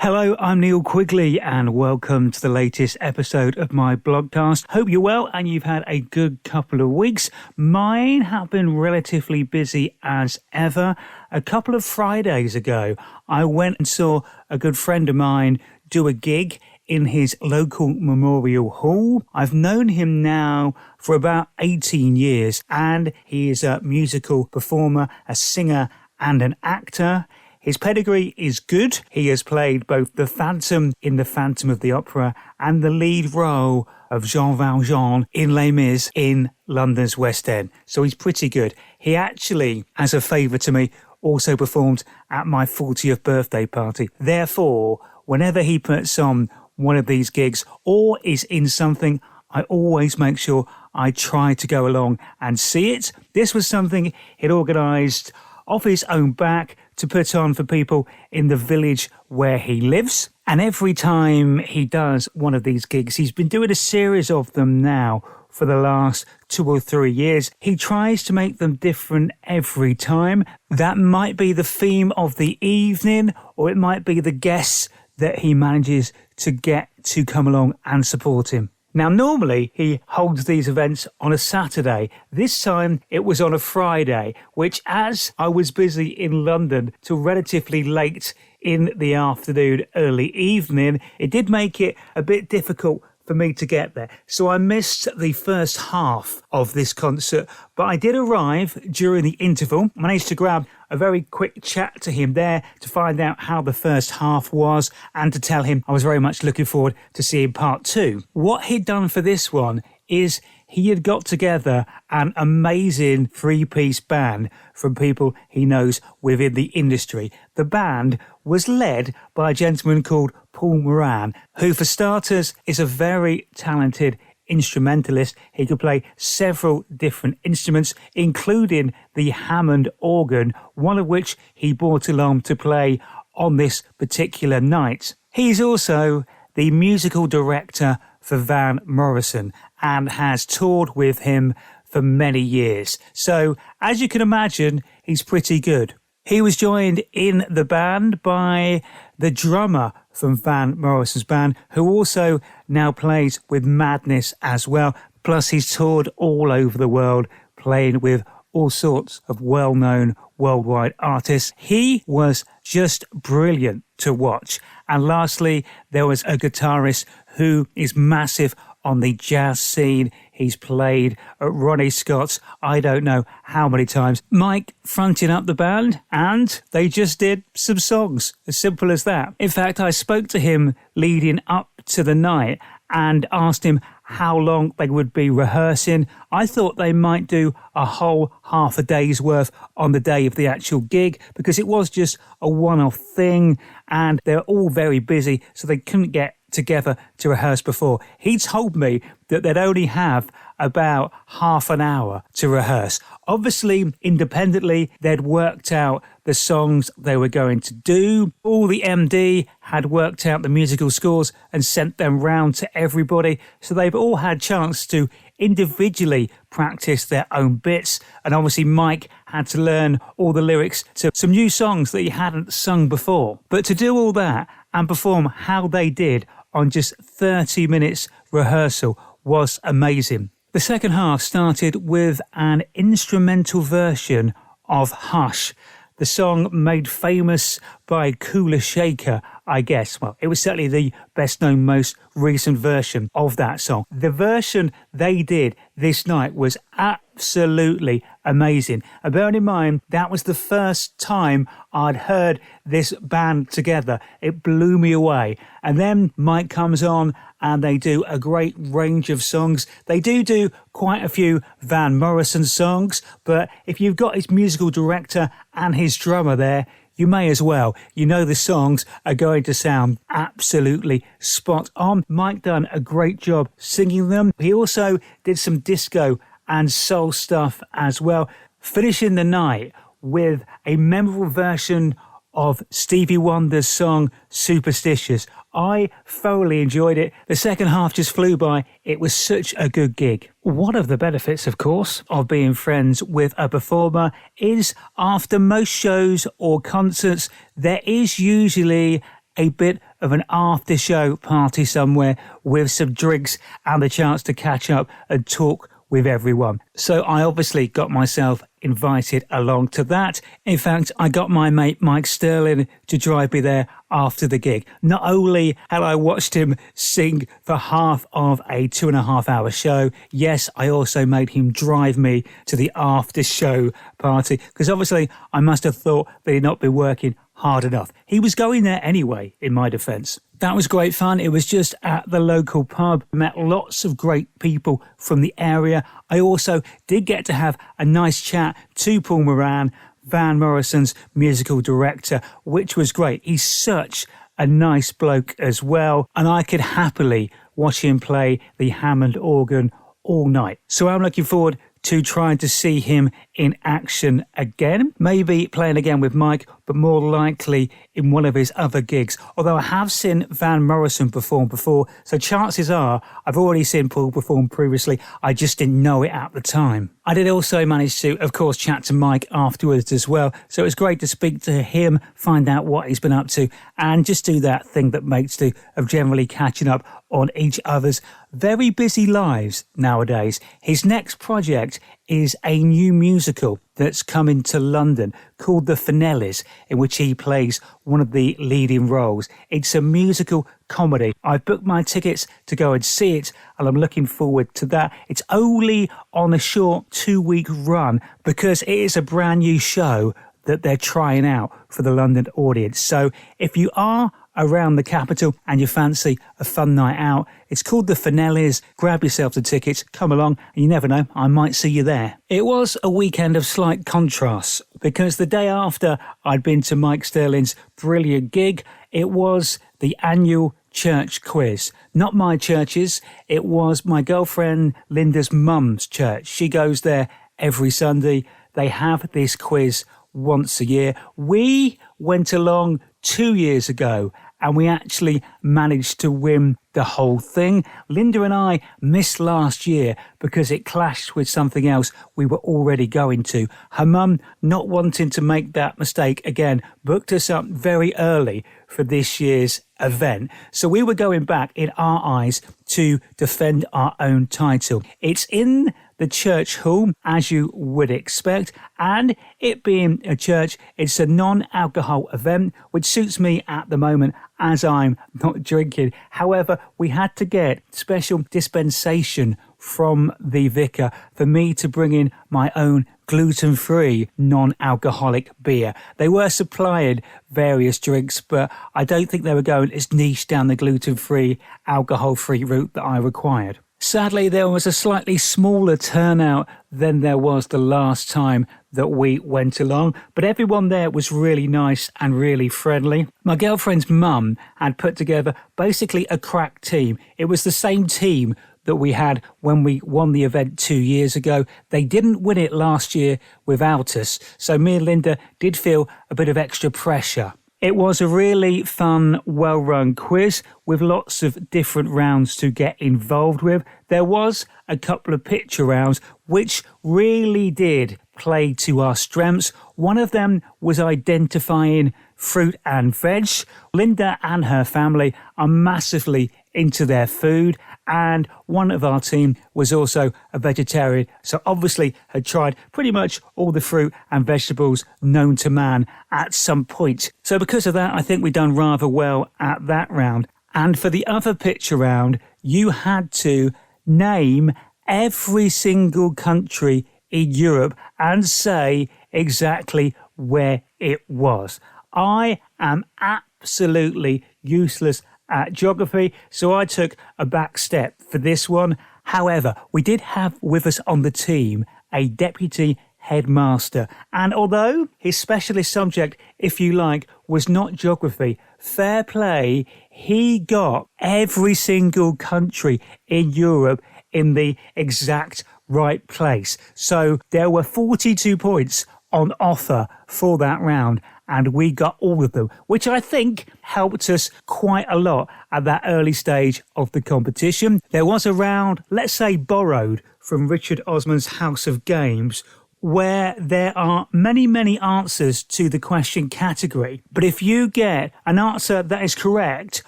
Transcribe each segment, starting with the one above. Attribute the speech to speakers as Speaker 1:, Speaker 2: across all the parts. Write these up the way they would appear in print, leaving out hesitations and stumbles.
Speaker 1: Hello, I'm Neil Quigley and welcome to the latest episode of my Blogcast. Hope you're well and you've had a good couple of weeks. Mine have been relatively busy as ever. A couple of Fridays ago, I went and saw a good friend of mine do a gig in his local memorial hall. I've known him now for about 18 years and he is a musical performer, a singer and an actor. His pedigree is good. He has played both the Phantom in The Phantom of the Opera and the lead role of Jean Valjean in Les Mis in London's West End. So he's pretty good. He actually, as a favour to me, also performed at my 40th birthday party. Therefore, whenever he puts on one of these gigs or is in something, I always make sure I try to go along and see it. This was something he'd organised off his own back to put on for people in the village where he lives. And every time he does one of these gigs, he's been doing a series of them now for the last 2 or 3 years. He tries to make them different every time. That might be the theme of the evening, or it might be the guests that he manages to get to come along and support him. Now, normally he holds these events on a Saturday. This time it was on a Friday, which, as I was busy in London till relatively late in the afternoon, early evening, it did make it a bit difficult for me to get there. So I missed the first half of this concert, but I did arrive during the interval, managed to grab a very quick chat to him there to find out how the first half was and to tell him I was very much looking forward to seeing part two. What he'd done for this one is he had got together an amazing three-piece band from people he knows within the industry. The band was led by a gentleman called Paul Moran, who, for starters, is a very talented instrumentalist. He could play several different instruments, including the Hammond organ, one of which he brought along to play on this particular night. He's also the musical director for Van Morrison and has toured with him for many years. So, as you can imagine, he's pretty good. He was joined in the band by the drummer from Van Morrison's band, who also now plays with Madness as well. Plus, he's toured all over the world, playing with all sorts of well-known worldwide artists. He was just brilliant to watch. And lastly, there was a guitarist who is massive on the jazz scene. He's played at Ronnie Scott's I don't know how many times. Mike fronted up the band and they just did some songs. As simple as that. In fact, I spoke to him leading up to the night and asked him how long they would be rehearsing. I thought they might do a whole half a day's worth on the day of the actual gig because it was just a one-off thing and they're all very busy, so they couldn't get together to rehearse before. He told me that they'd only have about half an hour to rehearse. Obviously, independently, they'd worked out the songs they were going to do. All the MD had worked out the musical scores and sent them round to everybody. So they've all had chance to individually practice their own bits. And obviously, Mike had to learn all the lyrics to some new songs that he hadn't sung before. But to do all that and perform how they did on just 30 minutes rehearsal was amazing. The second half started with an instrumental version of Hush, the song made famous by Kula Shaker, I guess. Well, it was certainly the best known, most recent version of that song. The version they did this night was absolutely amazing. And bearing in mind, that was the first time I'd heard this band together. It blew me away. And then Mike comes on and they do a great range of songs. They do quite a few Van Morrison songs, but if you've got his musical director and his drummer there, you may as well. You know the songs are going to sound absolutely spot on. Mike done a great job singing them. He also did some disco and soul stuff as well, finishing the night with a memorable version of Stevie Wonder's song Superstitious. I thoroughly enjoyed it. The second half just flew by. It was such a good gig. One of the benefits, of course, of being friends with a performer is after most shows or concerts, there is usually a bit of an after show party somewhere with some drinks and the chance to catch up and talk with everyone. So I obviously got myself invited along to that. In fact, I got my mate Mike Sterling to drive me there after the gig. Not only had I watched him sing for half of a 2.5 hour show, yes, I also made him drive me to the after show party, because obviously I must have thought that he'd not been working hard enough. He was going there anyway, in my defence. That was great fun. It was just at the local pub. Met lots of great people from the area. I also did get to have a nice chat to Paul Moran, Van Morrison's musical director, which was great. He's such a nice bloke as well, and I could happily watch him play the Hammond organ all night. So I'm looking forward to trying to see him in action again, maybe playing again with Mike, but more likely in one of his other gigs. Although I have seen Van Morrison perform before, so chances are I've already seen Paul perform previously. I just didn't know it at the time. I did also manage to, of course, chat to Mike afterwards as well. So it was great to speak to him, find out what he's been up to, and just do that thing that mates do of generally catching up on each other's very busy lives nowadays. His next project is a new musical that's coming to London called The Finellis, in which he plays one of the leading roles. It's a musical comedy. I've booked my tickets to go and see it, and I'm looking forward to that. It's only on a short 2-week run because it is a brand new show that they're trying out for the London audience. So if you are around the capital and you fancy a fun night out, it's called The Finellis. Grab yourself the tickets, come along, and you never know, I might see you there. It was a weekend of slight contrasts because the day after I'd been to Mike Sterling's brilliant gig, it was the annual church quiz. Not my church's, it was my girlfriend Linda's mum's church. She goes there every Sunday. They have this quiz once a year. We went along 2 years ago and we actually managed to win the whole thing. Linda and I missed last year because it clashed with something else we were already going to. Her mum, not wanting to make that mistake again, booked us up very early for this year's event. So we were going back in our eyes to defend our own title. It's in the church hall, as you would expect, and it being a church, it's a non-alcohol event, which suits me at the moment as I'm not drinking. However, we had to get special dispensation from the vicar for me to bring in my own gluten-free, non-alcoholic beer. They were supplying various drinks, but I don't think they were going as niche down the gluten-free, alcohol-free route that I required. Sadly, there was a slightly smaller turnout than there was the last time that we went along, but everyone there was really nice and really friendly. My girlfriend's mum had put together basically a crack team. It was the same team that we had when we won the event 2 years ago. They didn't win it last year without us, so me and Linda did feel a bit of extra pressure. It was a really fun, well-run quiz with lots of different rounds to get involved with. There was a couple of picture rounds which really did play to our strengths. One of them was identifying fruit and veg. Linda and her family are massively into their food, and one of our team was also a vegetarian, so obviously had tried pretty much all the fruit and vegetables known to man at some point. So because of that, I think we've done rather well at that round. And for the other picture round, you had to name every single country in Europe and say exactly where it was. I am absolutely useless at geography, so I took a back step for this one. However, we did have with us on the team a deputy headmaster, and although his specialist subject, if you like, was not geography, fair play, he got every single country in Europe in the exact right place. So there were 42 points on offer for that round, and we got all of them, which I think helped us quite a lot at that early stage of the competition. There was a round, let's say borrowed from Richard Osman's House of Games, where there are many, many answers to the question category. But if you get an answer that is correct,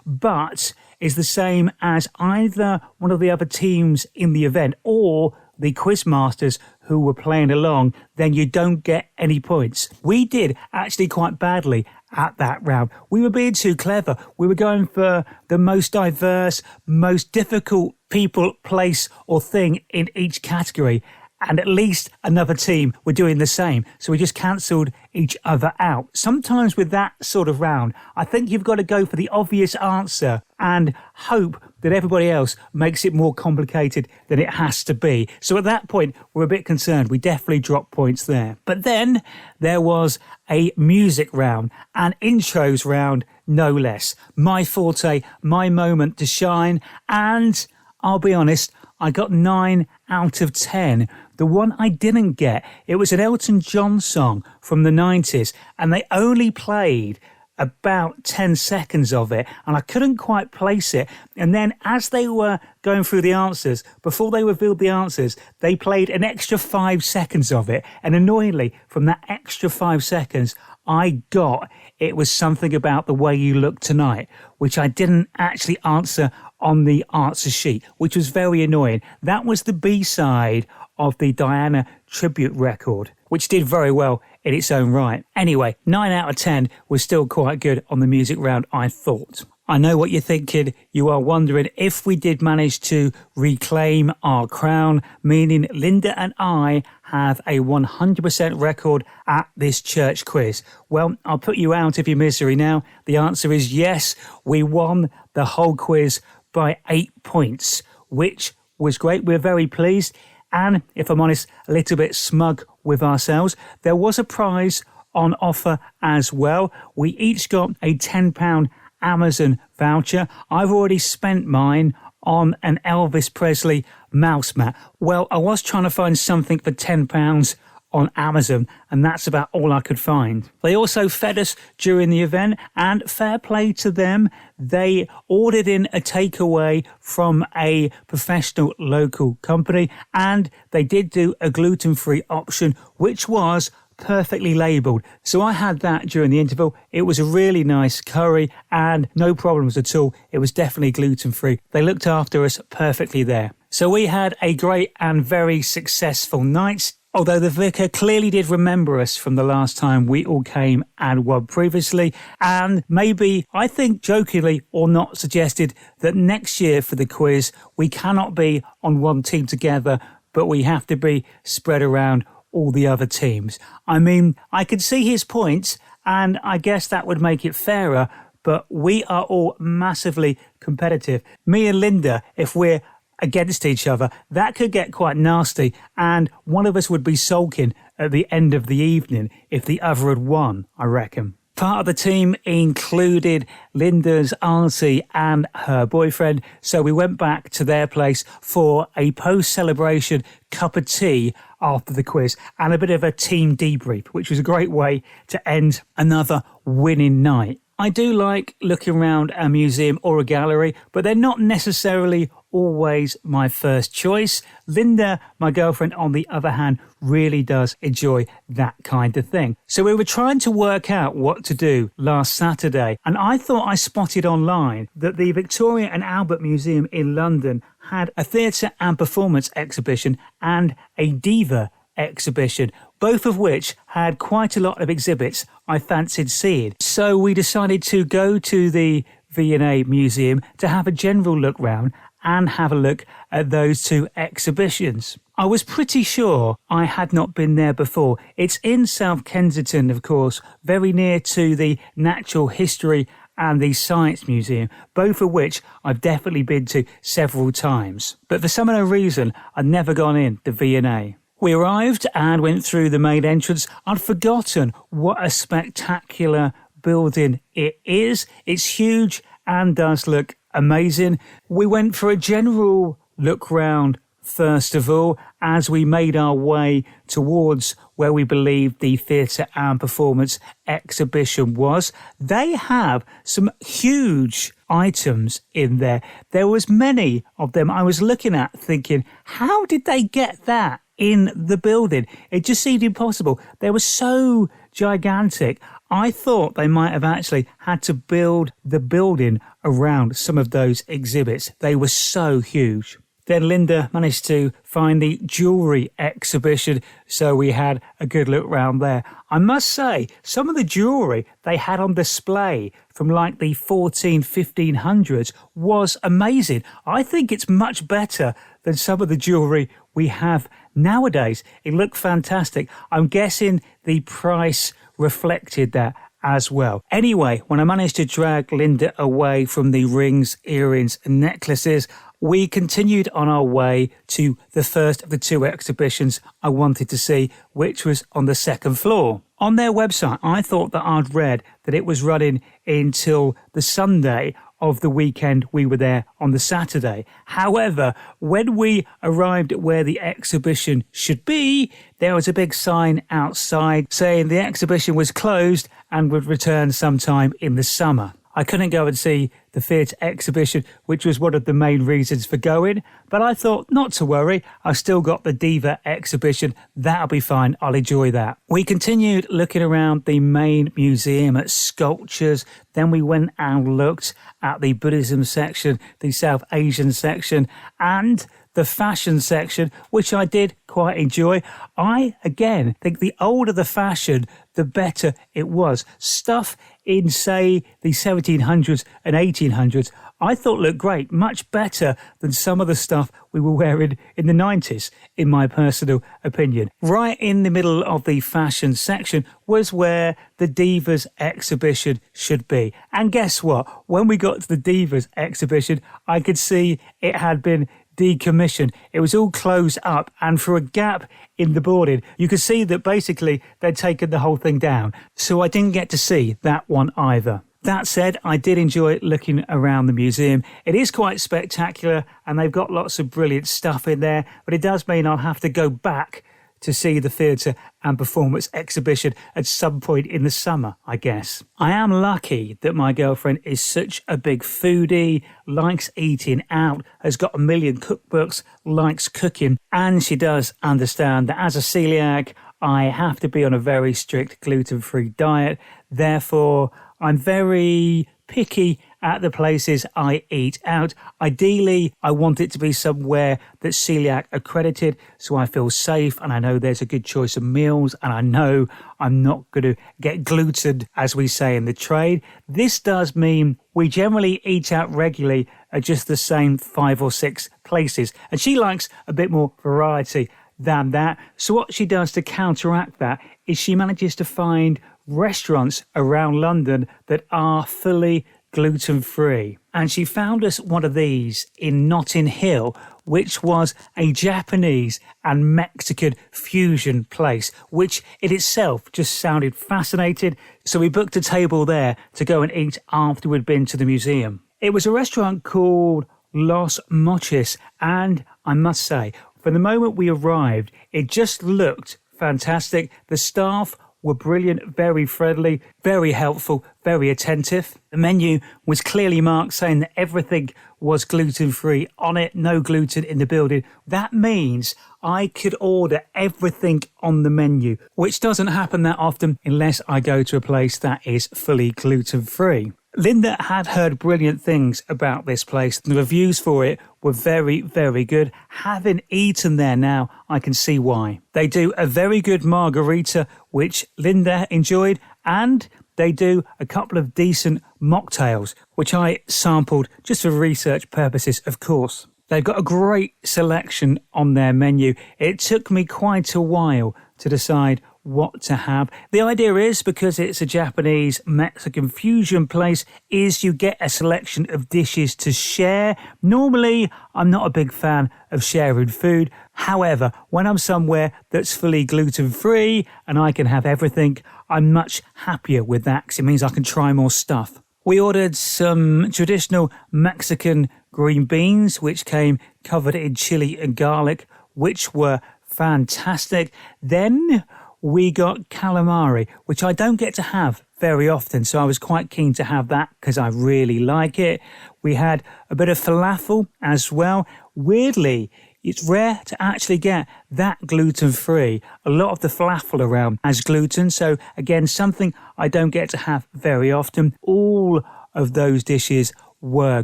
Speaker 1: but is the same as either one of the other teams in the event or the quizmasters who were playing along, then you don't get any points. We did actually quite badly at that round. We were being too clever. We were going for the most diverse, most difficult people, place or thing in each category. And at least another team were doing the same. So we just cancelled each other out. Sometimes with that sort of round, I think you've got to go for the obvious answer and hope that everybody else makes it more complicated than it has to be. So at that point, we're a bit concerned. We definitely dropped points there. But then there was a music round, an intros round, no less. My forte, my moment to shine. And I'll be honest, I got 9 out of 10. The one I didn't get, it was an Elton John song from the 90s, and they only played about 10 seconds of it, and I couldn't quite place it. And then as they were going through the answers, before they revealed the answers, they played an extra 5 seconds of it. And annoyingly, from that extra 5 seconds, I got It Was Something About the Way You Look Tonight, which I didn't actually answer on the answer sheet, which was very annoying. That was the B-side of the Diana tribute record, which did very well in its own right. Anyway, 9 out of 10 was still quite good on the music round, I thought. I know what you're thinking. You are wondering if we did manage to reclaim our crown, meaning Linda and I have a 100% record at this church quiz. Well, I'll put you out of your misery now. The answer is yes, we won the whole quiz by 8 points, which was great. We're very pleased. And if I'm honest, a little bit smug with ourselves. There was a prize on offer as well. We each got a £10 Amazon voucher. I've already spent mine on an Elvis Presley mouse mat. Well, I was trying to find something for £10 on Amazon, and that's about all I could find. They also fed us during the event, and fair play to them, they ordered in a takeaway from a professional local company, and they did do a gluten-free option, which was perfectly labelled. So I had that during the interval. It was a really nice curry and no problems at all. It was definitely gluten-free. They looked after us perfectly there. So we had a great and very successful night. Although the vicar clearly did remember us from the last time we all came and won previously, and maybe, I think jokingly or not, suggested that next year for the quiz we cannot be on one team together, but we have to be spread around all the other teams. I mean, I could see his points, and I guess that would make it fairer, but we are all massively competitive. Me and Linda, if we're against each other, that could get quite nasty, and one of us would be sulking at the end of the evening if the other had won, I reckon. Part of the team included Linda's auntie and her boyfriend, so we went back to their place for a post-celebration cup of tea after the quiz and a bit of a team debrief, which was a great way to end another winning night. I do like looking around a museum or a gallery, but they're not necessarily always my first choice. Linda, my girlfriend, on the other hand, really does enjoy that kind of thing. So we were trying to work out what to do last Saturday, and I thought I spotted online that the Victoria and Albert Museum in London had a theatre and performance exhibition and a diva exhibition, both of which had quite a lot of exhibits I fancied seeing. So we decided to go to the V&A Museum to have a general look round and have a look at those two exhibitions. I was pretty sure I had not been there before. It's in South Kensington, of course, very near to the Natural History and the Science Museum, both of which I've definitely been to several times. But for some unknown reason, I'd never gone in to V&A. We arrived and went through the main entrance. I'd forgotten what a spectacular building it is. It's huge and does look amazing. We went for a general look round first of all as we made our way towards where we believed the theatre and performance exhibition was. They have some huge items in there. There was many of them I was looking at thinking, how did they get that in the building. It just seemed impossible. They were so gigantic. I thought they might have actually had to build the building around some of those exhibits. They were so huge. Then Linda managed to find the jewellery exhibition, so we had a good look round there. I must say, some of the jewellery they had on display from like the 1500s was amazing. I think it's much better than some of the jewellery we have nowadays. It looked fantastic. I'm guessing the price reflected that as well. Anyway, when I managed to drag Linda away from the rings, earrings and necklaces, we continued on our way to the first of the two exhibitions I wanted to see, which was on the second floor. On their website, I thought that I'd read that it was running until the Sunday of the weekend we were there on the Saturday. However, when we arrived at where the exhibition should be, there was a big sign outside saying the exhibition was closed and would return sometime in the summer. I couldn't go and see the theatre exhibition, which was one of the main reasons for going, but I thought not to worry, I've still got the Diva exhibition, that'll be fine, I'll enjoy that. We continued looking around the main museum at sculptures, then we went and looked at the Buddhism section, the South Asian section, and the fashion section, which I did quite enjoy. I, again, think the older the fashion, the better it was. Stuff in, say, the 1700s and 1800s, I thought looked great, much better than some of the stuff we were wearing in the 90s, in my personal opinion. Right in the middle of the fashion section was where the Divas exhibition should be. And guess what? When we got to the Divas exhibition, I could see it had been decommissioned. It was all closed up, and for a gap in the boarding, you could see that basically they'd taken the whole thing down. So I didn't get to see that one either. That said, I did enjoy looking around the museum. It is quite spectacular and they've got lots of brilliant stuff in there, but it does mean I'll have to go back to see the theatre and performance exhibition at some point in the summer, I guess. I am lucky that my girlfriend is such a big foodie, likes eating out, has got a million cookbooks, likes cooking, and she does understand that as a celiac, I have to be on a very strict gluten-free diet. Therefore, I'm very picky at the places I eat out. Ideally, I want it to be somewhere that's celiac accredited so I feel safe and I know there's a good choice of meals and I know I'm not going to get gluten, as we say in the trade. This does mean we generally eat out regularly at just the same 5 or 6 places, and she likes a bit more variety than that. So what she does to counteract that is she manages to find restaurants around London that are fully gluten-free. And she found us one of these in Notting Hill, which was a Japanese and Mexican fusion place, which in itself just sounded fascinating. So we booked a table there to go and eat after we'd been to the museum. It was a restaurant called Los Mochis, and I must say, from the moment we arrived, it just looked fantastic. The staff were brilliant, very friendly, very helpful, very attentive. The menu was clearly marked saying that everything was gluten-free on it, no gluten in the building. That means I could order everything on the menu, which doesn't happen that often unless I go to a place that is fully gluten-free. Linda had heard brilliant things about this place. The reviews for it were very, very good. Having eaten there now, I can see why. They do a very good margarita, which Linda enjoyed, and they do a couple of decent mocktails, which I sampled just for research purposes, of course. They've got a great selection on their menu. It took me quite a while to decide what to have. The idea is, because it's a Japanese Mexican fusion place, is you get a selection of dishes to share. Normally, I'm not a big fan of sharing food. However, when I'm somewhere that's fully gluten-free and I can have everything, I'm much happier with that because it means I can try more stuff. We ordered some traditional Mexican green beans, which came covered in chili and garlic, which were fantastic. Then we got calamari, which I don't get to have very often, so I was quite keen to have that because I really like it. We had a bit of falafel as well. Weirdly, It's rare to actually get that gluten-free. A lot of the falafel around has gluten, so again, something I don't get to have very often. All of those dishes were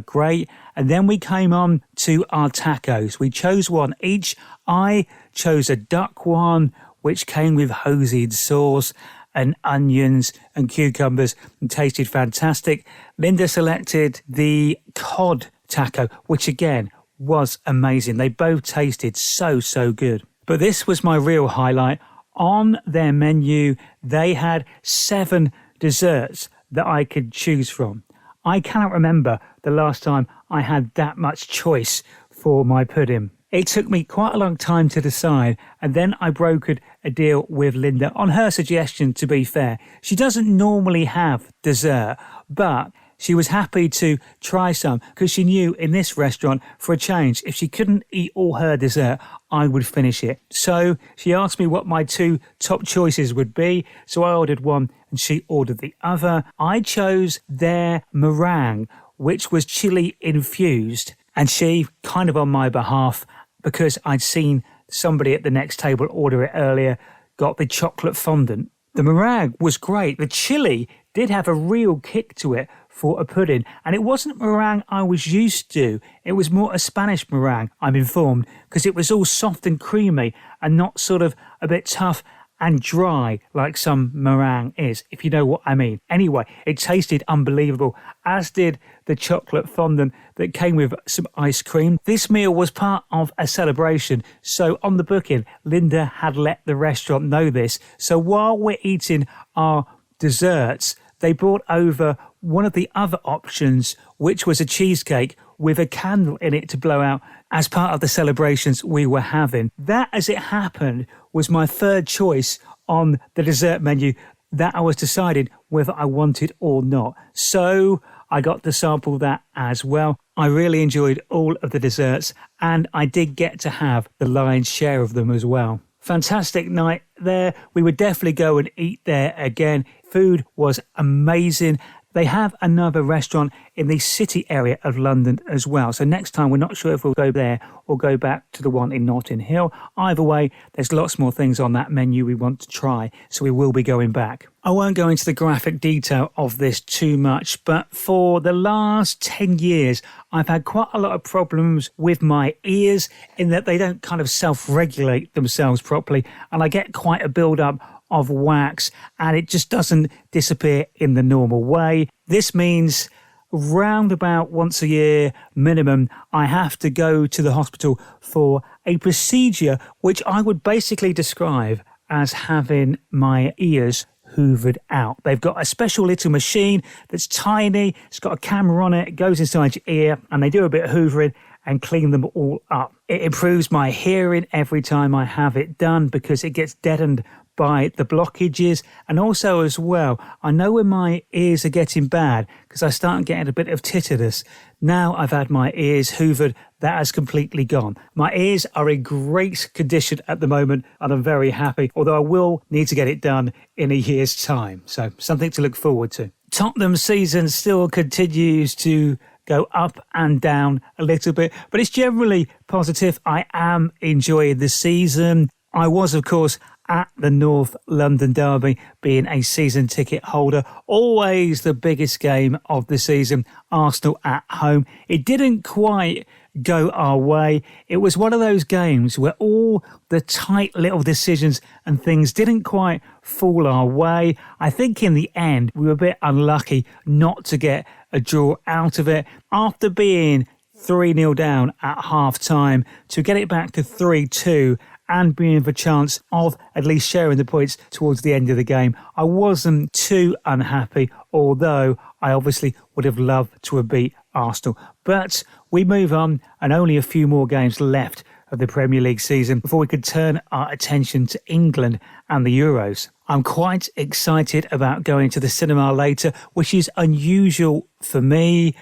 Speaker 1: great. And then we came on to our tacos. We chose one each. I chose a duck one, which came with hoisin sauce and onions and cucumbers and tasted fantastic. Linda selected the cod taco, which again was amazing. They both tasted so good. But this was my real highlight. On their menu, they had 7 desserts that I could choose from. I cannot remember the last time I had that much choice for my pudding. It took me quite a long time to decide, and then I brokered a deal with Linda on her suggestion, to be fair. She doesn't normally have dessert, but she was happy to try some because she knew in this restaurant, for a change, if she couldn't eat all her dessert, I would finish it. So she asked me what my 2 top choices would be. So I ordered one and she ordered the other. I chose their meringue, which was chili infused, and she, kind of on my behalf, because I'd seen somebody at the next table order it earlier, got the chocolate fondant. The meringue was great. The chili did have a real kick to it for a pudding, and it wasn't meringue I was used to. It was more a Spanish meringue, I'm informed, because it was all soft and creamy and not sort of a bit tough and dry like some meringue is, if you know what I mean. Anyway, it tasted unbelievable, as did the chocolate fondant that came with some ice cream. This meal was part of a celebration, so on the booking, Linda had let the restaurant know this. So while we're eating our desserts, they brought over one of the other options, which was a cheesecake with a candle in it to blow out as part of the celebrations we were having. That, as it happened, was my third choice on the dessert menu that I was deciding whether I wanted or not. So I got to sample that as well. I really enjoyed all of the desserts, and I did get to have the lion's share of them as well. Fantastic night there. We would definitely go and eat there again. Food was amazing. They have another restaurant in the city area of London as well. So next time, we're not sure if we'll go there or go back to the one in Notting Hill. Either way, there's lots more things on that menu we want to try, so we will be going back. I won't go into the graphic detail of this too much, but for the last 10 years, I've had quite a lot of problems with my ears in that they don't kind of self-regulate themselves properly, and I get quite a build-up of wax, and it just doesn't disappear in the normal way. This means round about once a year minimum, I have to go to the hospital for a procedure which I would basically describe as having my ears hoovered out. They've got a special little machine that's tiny, it's got a camera on it, it goes inside your ear, and they do a bit of hoovering and clean them all up. It improves my hearing every time I have it done because it gets deadened by the blockages. And also as well, I know when my ears are getting bad because I start getting a bit of tinnitus. Now I've had my ears hoovered, that has completely gone. My ears are in great condition at the moment and I'm very happy, although I will need to get it done in a year's time. So something to look forward to. Tottenham season still continues to go up and down a little bit, but it's generally positive. I am enjoying the season. I was, of course, at the North London Derby, being a season ticket holder. Always the biggest game of the season, Arsenal at home. It didn't quite go our way. It was one of those games where all the tight little decisions and things didn't quite fall our way. I think in the end, we were a bit unlucky not to get a draw out of it. After being 3-0 down at half-time, to get it back to 3-2 and being the chance of at least sharing the points towards the end of the game, I wasn't too unhappy, although I obviously would have loved to have beat Arsenal. But we move on, and only a few more games left of the Premier League season before we could turn our attention to England and the Euros. I'm quite excited about going to the cinema later, which is unusual for me.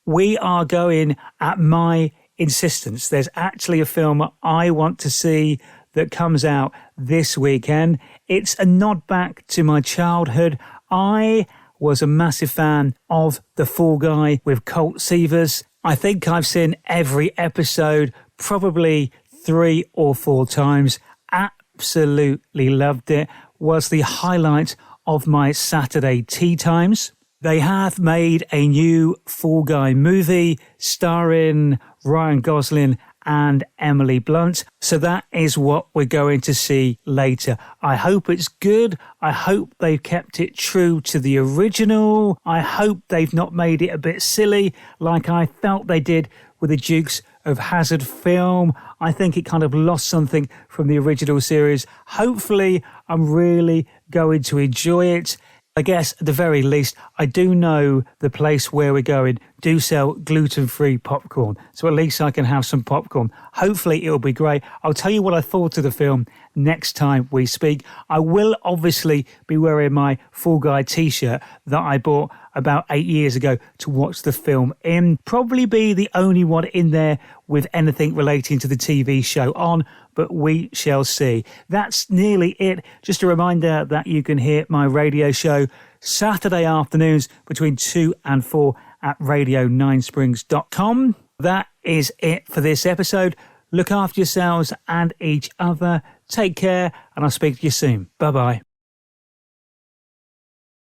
Speaker 1: We are going at my insistence. There's actually a film I want to see that comes out this weekend. It's a nod back to my childhood. I was a massive fan of The Fall Guy with Colt Seavers. I think I've seen every episode probably 3 or 4 times. Absolutely loved it. Was the highlight of my Saturday tea times. They have made a new Fall Guy movie starring Ryan Gosling and Emily Blunt. So that is what we're going to see later. I hope it's good. I hope they've kept it true to the original. I hope they've not made it a bit silly like I felt they did with the Dukes of Hazzard film. I think it kind of lost something from the original series. Hopefully, I'm really going to enjoy it. I guess at the very least, I do know the place where we're going do sell gluten-free popcorn. So at least I can have some popcorn. Hopefully it'll be great. I'll tell you what I thought of the film next time we speak. I will obviously be wearing my Fall Guy t-shirt that I bought about 8 years ago to watch the film in. Probably be the only one in there with anything relating to the TV show on, but we shall see. That's nearly it. Just a reminder that you can hear my radio show Saturday afternoons between 2 and 4 at radio9springs.com. That is it for this episode. Look after yourselves and each other. Take care, and I'll speak to you soon. Bye-bye.